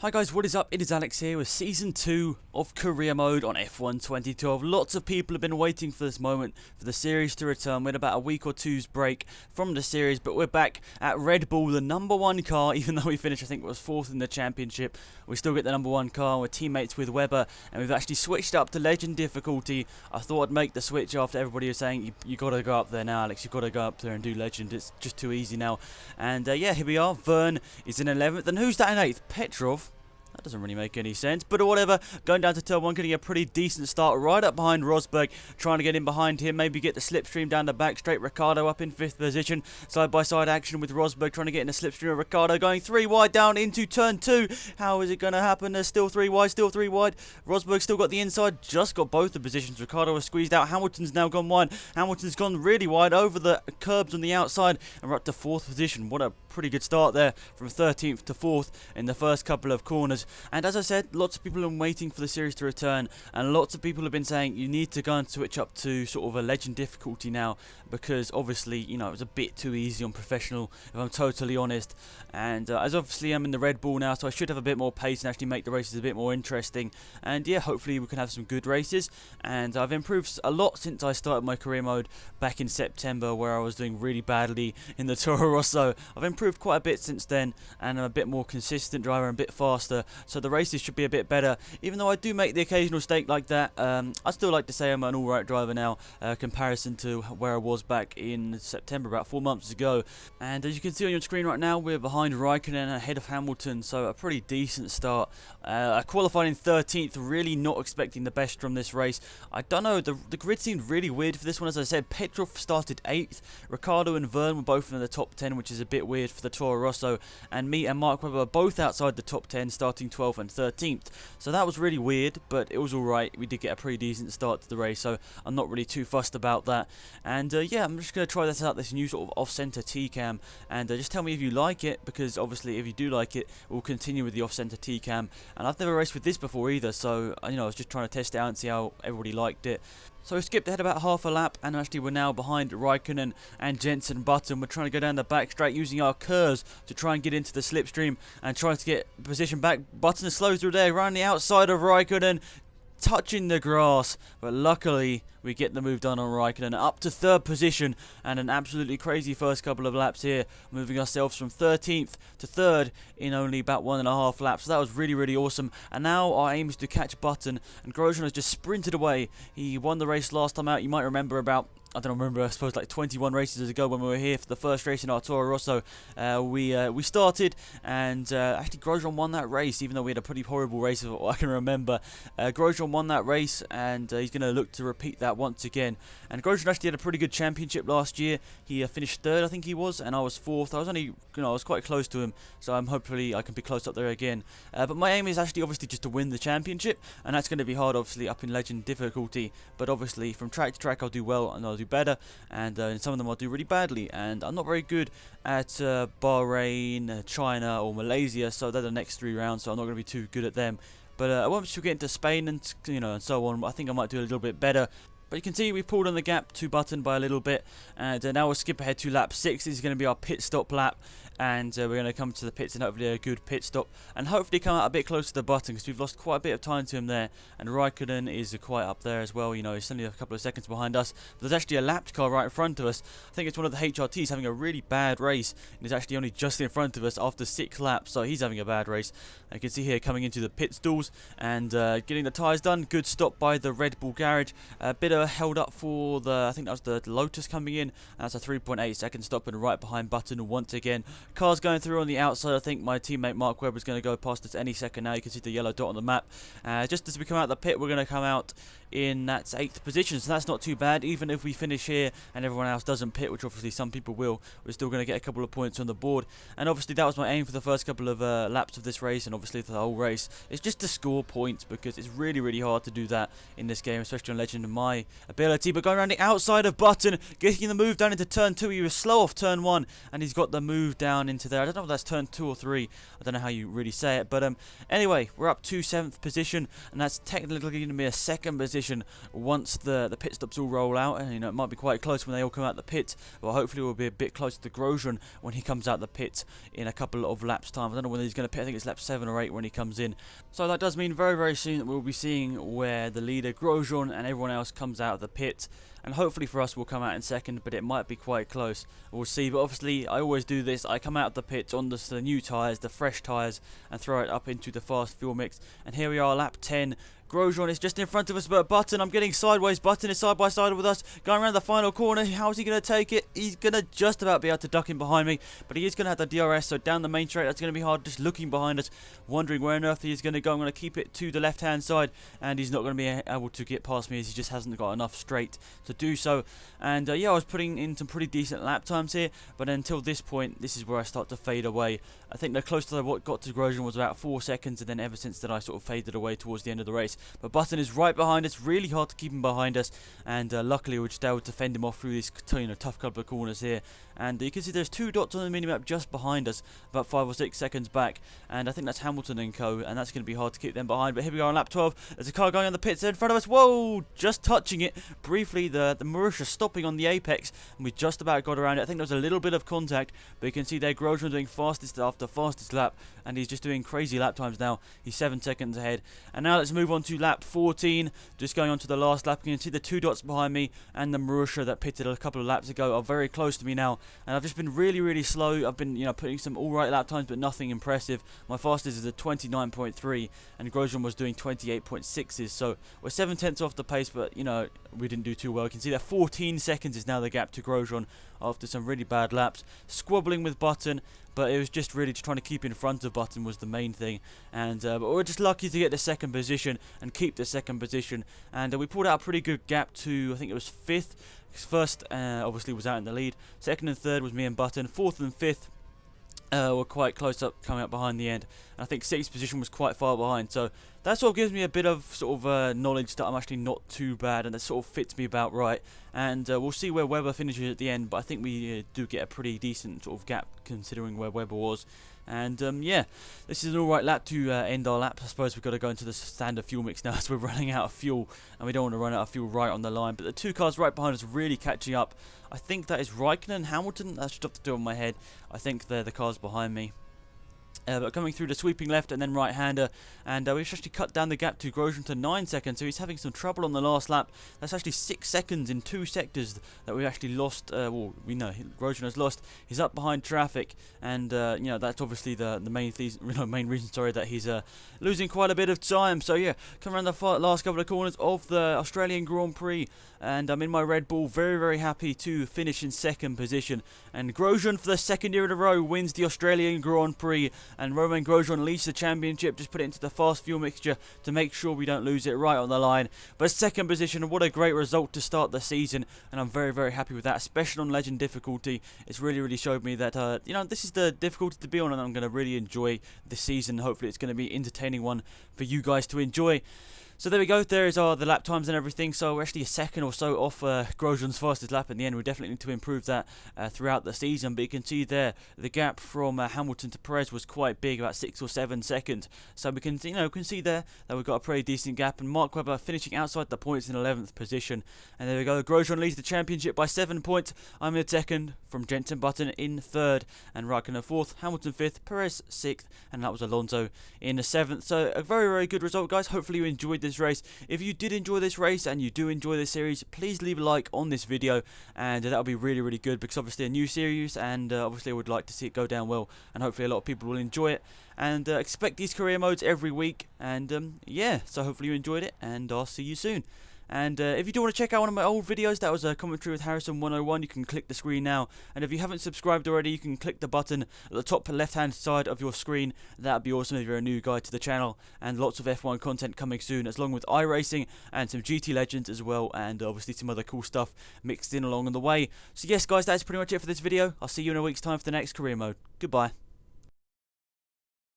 Hi guys, what is up? It is Alex here with Season 2 of Career Mode on F1 2012. Lots of people have been waiting for this moment for the series to return. We had about a week or two's break from the series, but we're back at Red Bull, the number one car. Even though we finished, I think it was 4th in the championship, we still get the number one car. We're teammates with Webber, and we've actually switched up to Legend difficulty. I thought I'd make the switch after everybody was saying, you got to go up there now, Alex. You've got to go up there and do Legend. It's just too easy now. And yeah, here we are. Vern is in 11th, and who's that in 8th? Petrov. That doesn't really make any sense, but whatever. Going down to turn 1, getting a pretty decent start right up behind Rosberg, trying to get in behind him, maybe get the slipstream down the back straight. Ricciardo up in 5th position, side-by-side action with Rosberg, trying to get in the slipstream. Ricciardo going 3 wide down into turn 2. How is it going to happen? There's still 3 wide, Rosberg still got the inside, just got both the positions. Ricciardo was squeezed out. Hamilton's now gone wide. Hamilton's gone really wide over the curbs on the outside, and we're up to 4th position. What a pretty good start there, from 13th to 4th in the first couple of corners. And as I said, lots of people have been waiting for the series to return, and lots of people have been saying you need to go and switch up to sort of a Legend difficulty now, because obviously, you know, it was a bit too easy on professional, if I'm totally honest. And as obviously I'm in the Red Bull now, so I should have a bit more pace and actually make the races a bit more interesting. And yeah, hopefully we can have some good races. And I've improved a lot since I started my career mode back in September, where I was doing really badly in the Toro Rosso. I've improved quite a bit since then, and I'm a bit more consistent driver and a bit faster, so the races should be a bit better. Even though I do make the occasional mistake like that, I still like to say I'm an alright driver now, comparison to where I was back in September, about 4 months ago. And as you can see on your screen right now, we're behind Raikkonen ahead of Hamilton, so a pretty decent start. I qualified in 13th, really not expecting the best from this race. I don't know, the grid seemed really weird for this one. As I said, Petrov started 8th, Ricciardo and Vern were both in the top 10, which is a bit weird for the Toro Rosso, and me and Mark Webber were both outside the top 10, starting 12th and 13th. So that was really weird, but it was alright. We did get a pretty decent start to the race, so I'm not really too fussed about that. And yeah, I'm just going to try this out, this new sort of off-center T-cam, and just tell me if you like it, because obviously if you do like it, we'll continue with the off-center T-cam. And I've never raced with this before either, so you know, I was just trying to test it out and see how everybody liked it. So we skipped ahead about half a lap, and actually we're now behind Raikkonen and Jensen Button. We're trying to go down the back straight using our curves to try and get into the slipstream and try to get position back. Button slows through there, around the outside of Raikkonen, touching the grass, but luckily we get the move done on Raikkonen, up to 3rd position, and an absolutely crazy first couple of laps here, moving ourselves from 13th to 3rd in only about 1.5 laps. So that was really awesome. And now our aim is to catch Button, and Grosjean has just sprinted away. He won the race last time out. You might remember about, I don't remember, I suppose like 21 races ago when we were here for the first race in our Toro Rosso. We started, and actually Grosjean won that race, even though we had a pretty horrible race of what I can remember. Grosjean won that race, and he's going to look to repeat that once again. And Grosjean actually had a pretty good championship last year. He finished 3rd, I think he was, and I was 4th. I was only, I was quite close to him, so hopefully I can be close up there again. But my aim is actually obviously just to win the championship, and that's going to be hard, obviously, up in Legend difficulty. But obviously from track to track I'll do well, and I'll do better, and in some of them I'll do really badly. And I'm not very good at Bahrain, China, or Malaysia, so they're the next 3 rounds, so I'm not going to be too good at them. But once we get into Spain and and so on, I think I might do a little bit better. But you can see we pulled on the gap to Button by a little bit, and now we'll skip ahead to lap 6. This is going to be our pit stop lap, and we're going to come to the pits and hopefully a good pit stop, and hopefully come out a bit closer to the Button, because we've lost quite a bit of time to him there. And Raikkonen is quite up there as well. He's only a couple of seconds behind us, but there's actually a lapped car right in front of us. I think it's one of the HRTs having a really bad race, and he's actually only just in front of us after 6 laps, so he's having a bad race. You can see here coming into the pit stalls and getting the tyres done. Good stop by the Red Bull garage. A bit held up for the, I think that was the Lotus coming in. That's a 3.8 second stop, and right behind Button once again. Cars going through on the outside. I think my teammate Mark Webber is going to go past us any second now. You can see the yellow dot on the map. Just as we come out of the pit, we're going to come out in that's 8th position, so that's not too bad. Even if we finish here and everyone else doesn't pit, which obviously some people will, we're still going to get a couple of points on the board. And obviously that was my aim for the first couple of laps of this race, and obviously for the whole race. It's just to score points, because it's really hard to do that in this game, especially on Legend. My ability, but going around the outside of Button, getting the move down into turn 2. He was slow off turn 1, and he's got the move down into there. I don't know if that's turn 2 or 3. I don't know how you really say it, but anyway, we're up to 7th position, and that's technically going to be a 2nd position once the pit stops all roll out. And it might be quite close when they all come out the pit. Well, hopefully we'll be a bit closer to Grosjean when he comes out the pit in a couple of laps time. I don't know when he's going to pit. I think it's lap 7 or 8 when he comes in. So that does mean very, very soon that we'll be seeing where the leader Grosjean and everyone else comes out of the pit. And hopefully for us we'll come out in 2nd, but it might be quite close. We'll see, but obviously I always do this. I come out of the pit on the new tyres, the fresh tyres, and throw it up into the fast fuel mix. And here we are, lap 10. Grosjean is just in front of us, but Button, I'm getting sideways. Button is side by side with us, going around the final corner. How is he going to take it? He's going to just about be able to duck in behind me, but he is going to have the DRS, so down the main straight, that's going to be hard. Just looking behind us, wondering where on earth he is going to go. I'm going to keep it to the left-hand side, and he's not going to be able to get past me as he just hasn't got enough straight to do so. And yeah, I was putting in some pretty decent lap times here, but until this point, this is where I start to fade away. I think the closest I got to Grosjean was about 4 seconds, and then ever since then I sort of faded away towards the end of the race. But Button is right behind us, really hard to keep him behind us, and luckily we're just able to fend him off through these tough couple of corners here. And you can see there's 2 dots on the minimap just behind us, about 5 or 6 seconds back, and I think that's Hamilton and co, and that's going to be hard to keep them behind. But here we are on lap 12, there's a car going on the pits in front of us. Whoa, just touching it briefly, the Marussia stopping on the apex, and we just about got around it. I think there was a little bit of contact, but you can see there Grosjean doing fastest after fastest lap, and he's just doing crazy lap times now. He's 7 seconds ahead. And now let's move on to lap 14, just going on to the last lap. You can see the 2 dots behind me and the Marussia that pitted a couple of laps ago are very close to me now, and I've just been really, really slow. I've been, putting some alright lap times, but nothing impressive. My fastest is a 29.3, and Grosjean was doing 28.6s, so we're 7/10 off the pace, but, we didn't do too well. You can see that 14 seconds is now the gap to Grosjean after some really bad laps. Squabbling with Button, but it was just really trying to keep in front of Button was the main thing. And but we're just lucky to get the 2nd position and keep the 2nd position. And we pulled out a pretty good gap to, I think it was 5th. First, obviously, was out in the lead. 2nd and 3rd was me and Button. 4th and 5th were quite close up, coming up behind the end. And I think 6th position was quite far behind. So that sort of gives me a bit of sort of knowledge that I'm actually not too bad, and that sort of fits me about right. And we'll see where Webber finishes at the end, but I think we do get a pretty decent sort of gap considering where Webber was. And yeah, this is an alright lap to end our lap. I suppose we've got to go into the standard fuel mix now as we're running out of fuel, and we don't want to run out of fuel right on the line. But the 2 cars right behind us are really catching up. I think that is Raikkonen and Hamilton. That's just off the top of my head. I think they're the cars behind me. But coming through the sweeping left and then right-hander, and we've actually cut down the gap to Grosjean to 9 seconds, so he's having some trouble on the last lap. That's actually 6 seconds in 2 sectors that we actually lost. Well, we know Grosjean has lost. He's up behind traffic, and that's obviously the main reason, sorry, that he's losing quite a bit of time. So yeah, come around the last couple of corners of the Australian Grand Prix, and I'm in my Red Bull, very, very happy to finish in 2nd position. And Grosjean, for the 2nd year in a row, wins the Australian Grand Prix, and Romain Grosjean leads the championship. Just put it into the fast fuel mixture to make sure we don't lose it right on the line. But 2nd position, what a great result to start the season, and I'm very, very happy with that, especially on Legend difficulty. It's really, really showed me that this is the difficulty to be on, and I'm going to really enjoy this season. Hopefully it's going to be an entertaining one for you guys to enjoy. So there we go, there is the lap times and everything. So we're actually a second or so off Grosjean's fastest lap in the end. We definitely need to improve that throughout the season. But you can see there, the gap from Hamilton to Perez was quite big, about 6 or 7 seconds. So we can, see there that we've got a pretty decent gap. And Mark Webber finishing outside the points in 11th position. And there we go, Grosjean leads the championship by 7 points. I'm in 2nd, from Jensen Button in 3rd, and Raikkonen 4th, Hamilton 5th, Perez 6th, and that was Alonso in the 7th. So a very, very good result, guys. Hopefully you enjoyed this race. If you did enjoy this race and you do enjoy this series, please leave a like on this video, and that would be really, really good, because obviously a new series, and obviously I would like to see it go down well, and hopefully a lot of people will enjoy it. And expect these career modes every week, and yeah, so hopefully you enjoyed it, and I'll see you soon. And if you do want to check out one of my old videos, that was a commentary with Harrison 101, you can click the screen now. And if you haven't subscribed already, you can click the button at the top left hand side of your screen. That would be awesome if you're a new guy to the channel. And lots of F1 content coming soon, as long with iRacing and some GT Legends as well, and obviously some other cool stuff mixed in along the way. So yes guys, that's pretty much it for this video. I'll see you in a week's time for the next career mode. Goodbye.